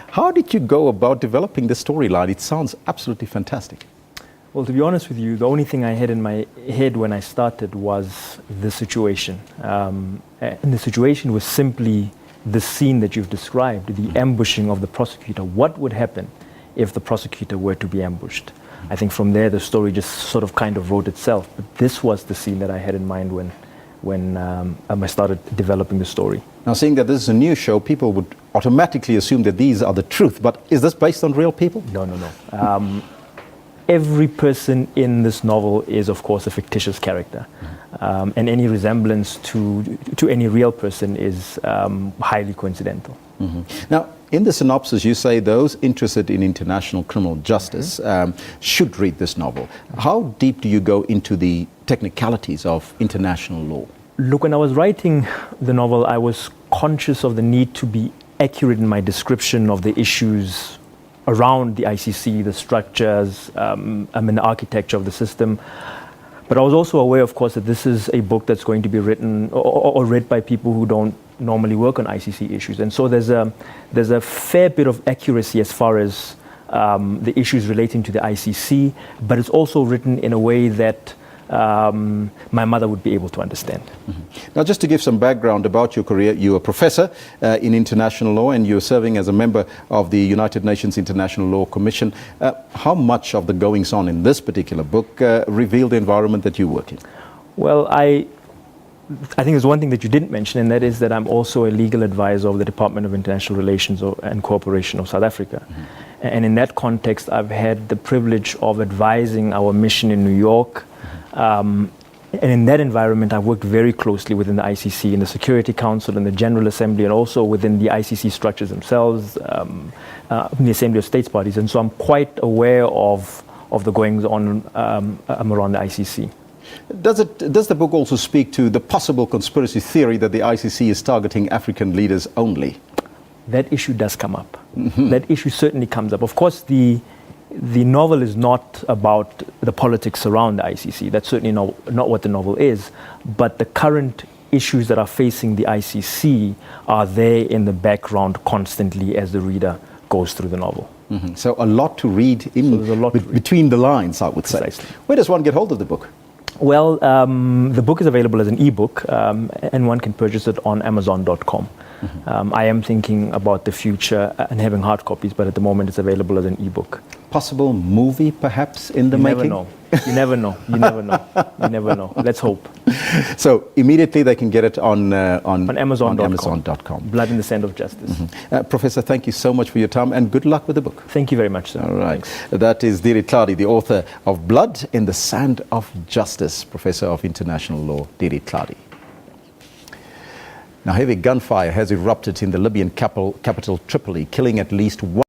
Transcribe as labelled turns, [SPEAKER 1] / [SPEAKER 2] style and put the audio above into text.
[SPEAKER 1] How did you go about developing the storyline? It sounds absolutely fantastic.
[SPEAKER 2] Well, to be honest with you, the only thing I had in my head when I started was the situation. And the situation was simply the scene that you've described, the ambushing of the prosecutor. What would happen if the prosecutor were to be ambushed? I think from there the story just sort of kind of wrote itself. But this was the scene that I had in mind when I started developing the story.
[SPEAKER 1] Now, seeing that this is a new show, people would automatically assume that these are the truth. But is this based on real people?
[SPEAKER 2] No. Every person in this novel is, of course, a fictitious character. And any resemblance to any real person is highly coincidental.
[SPEAKER 1] Now, in the synopsis, you say those interested in international criminal justice should read this novel. How deep do you go into the technicalities of international law?
[SPEAKER 2] Look, when I was writing the novel, I was conscious of the need to be accurate in my description of the issues around the ICC, the structures, the architecture of the system. But I was also aware, of course, that this is a book that's going to be written or read by people who don't normally work on ICC issues. And so there's a fair bit of accuracy as far as the issues relating to the ICC, but it's also written in a way that my mother would be able to understand.
[SPEAKER 1] Now, just to give some background about your career, you're a professor in international law and you're serving as a member of the United Nations International Law Commission. How much of the goings-on in this particular book reveal the environment that you work in?
[SPEAKER 2] Well, I think there's one thing that you didn't mention, and that is that I'm also a legal advisor of the Department of International Relations and Cooperation of South Africa. And in that context, I've had the privilege of advising our mission in New York. And in that environment, I've worked very closely within the ICC, in the Security Council, in the General Assembly, and also within the ICC structures themselves, in the Assembly of States Parties. And so I'm quite aware of the goings-on around the ICC.
[SPEAKER 1] Does the book also speak to the possible conspiracy theory that the ICC is targeting African leaders only?
[SPEAKER 2] That issue does come up. That issue certainly comes up. Of course, the novel is not about the politics around the ICC. That's certainly not what the novel is. But the current issues that are facing the ICC are there in the background constantly as the reader goes through the novel.
[SPEAKER 1] So a lot to read between the lines, I would say.
[SPEAKER 2] Precisely.
[SPEAKER 1] Where does one get hold of the book?
[SPEAKER 2] Well, the book is available as an ebook, and one can purchase it on Amazon.com. I am thinking about the future and having hard copies, but at the moment it's available as an ebook.
[SPEAKER 1] Possible movie, perhaps, in the making?
[SPEAKER 2] You never know. You never know. You never know. Let's hope.
[SPEAKER 1] So immediately they can get it on
[SPEAKER 2] Amazon.com. Blood in the Sand of Justice.
[SPEAKER 1] Professor, thank you so much for your time and good luck with the book.
[SPEAKER 2] Thank you very much, sir.
[SPEAKER 1] All right.
[SPEAKER 2] Thanks.
[SPEAKER 1] That is Dire Tladi, the author of Blood in the Sand of Justice, Professor of International Law, Dire Tladi. Now, heavy gunfire has erupted in the Libyan capital Tripoli, killing at least one